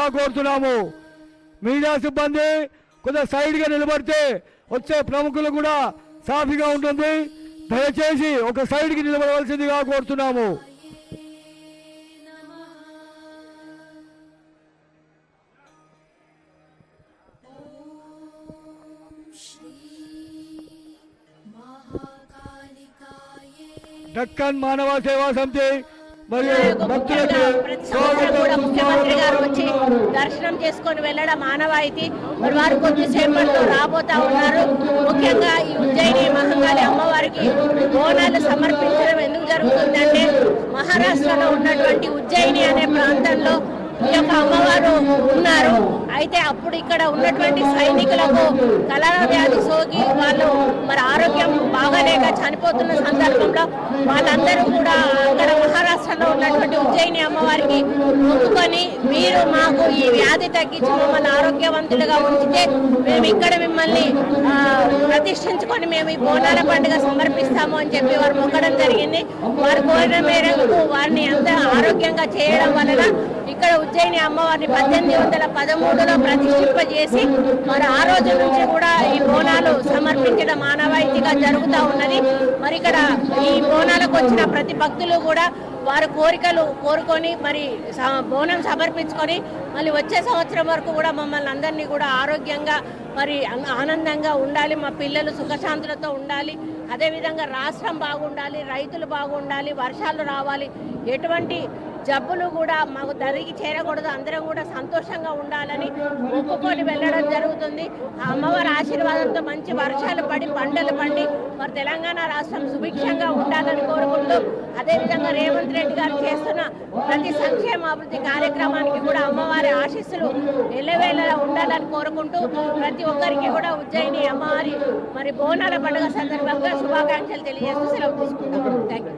రావాల్సిందిగా కోరుతున్నాము. మీడియా సిబ్బంది కొంచెం సైడ్గా నిలబడితే వచ్చే ప్రముఖులు కూడా సాఫీగా ఉంటుంది. దయచేసి ఒక సైడ్కి నిలబడవలసిందిగా కోరుతున్నాము. దక్కన్ మానవ సేవా సమితి ముఖ్యమంత్రి గారు వచ్చి దర్శనం చేసుకొని వెళ్ళడం మానవాయితీ. మరి వారు కొద్దిసేపట్లో రాబోతా ఉన్నారు. ముఖ్యంగా ఈ ఉజ్జయిని మహంకాళి అమ్మవారికి బోనాలు సమర్పించడం ఎందుకు జరుగుతుందంటే, మహారాష్ట్రలో ఉన్నటువంటి ఉజ్జయిని అనే ప్రాంతంలో ఈ యొక్క అమ్మవారు ఉన్నారు. అయితే అప్పుడు ఇక్కడ ఉన్నటువంటి సైనికులకు కలరా వ్యాధి సోకి వాళ్ళు మరి ఆరోగ్యం బాగాలేక చనిపోతున్న సందర్భంలో వాళ్ళందరూ కూడా అక్కడ మహారాష్ట్రలో ఉన్నటువంటి ఉజ్జయిని అమ్మవారికి మొక్కుకొని, మీరు మాకు ఈ వ్యాధి తగ్గించి మమ్మల్ని ఆరోగ్యవంతులుగా ఉంచితే మేము ఇక్కడ మిమ్మల్ని ప్రతిష్ఠించుకొని మేము ఈ బోనాల పండుగ సమర్పిస్తాము అని చెప్పి వారు మొక్కడం జరిగింది. వారు కోరిన మేరకు వారిని అంత ఆరోగ్యంగా చేయడం వలన ఇక్కడ ఉజ్జయిని అమ్మవారిని 1813లో ప్రతిష్ఠింపజేసి మరి ఆ రోజు నుంచి కూడా ఈ బోనాలు సమర్పించడం మానవాయితీగా జరుగుతూ ఉన్నది. మరి ఇక్కడ ఈ బోనాలకు వచ్చిన ప్రతి భక్తులు కూడా వారి కోరికలు కోరుకొని మరి బోనం సమర్పించుకొని మళ్ళీ వచ్చే సంవత్సరం వరకు కూడా మమ్మల్ని అందరినీ కూడా ఆరోగ్యంగా మరి ఆనందంగా ఉండాలి, మా పిల్లలు సుఖశాంతులతో ఉండాలి, అదేవిధంగా రాష్ట్రం బాగుండాలి, రైతులు బాగుండాలి, వర్షాలు రావాలి, ఎటువంటి జబ్బులు కూడా మాకు దరికి చేరకూడదు, అందరం కూడా సంతోషంగా ఉండాలని ఒప్పుకొని వెళ్ళడం జరుగుతుంది. ఆ అమ్మవారి ఆశీర్వాదంతో మంచి వర్షాలు పడి పంటలు పండి మరి తెలంగాణ రాష్ట్రం సుభిక్షంగా ఉండాలని కోరుకుంటూ, అదేవిధంగా రేవంత్ రెడ్డి గారు చేస్తున్న ప్రతి సంక్షేమ అభివృద్ధి కార్యక్రమానికి కూడా అమ్మవారి ఆశీస్సులు ఎల్లవేళలా ఉండాలని కోరుకుంటూ ప్రతి ఒక్కరికి కూడా ఉజ్జయిని అమ్మవారి మరి బోనాల పండుగ సందర్భంగా శుభాకాంక్షలు తెలియజేస్తూ సెలవు తీసుకుంటాం. Thank you.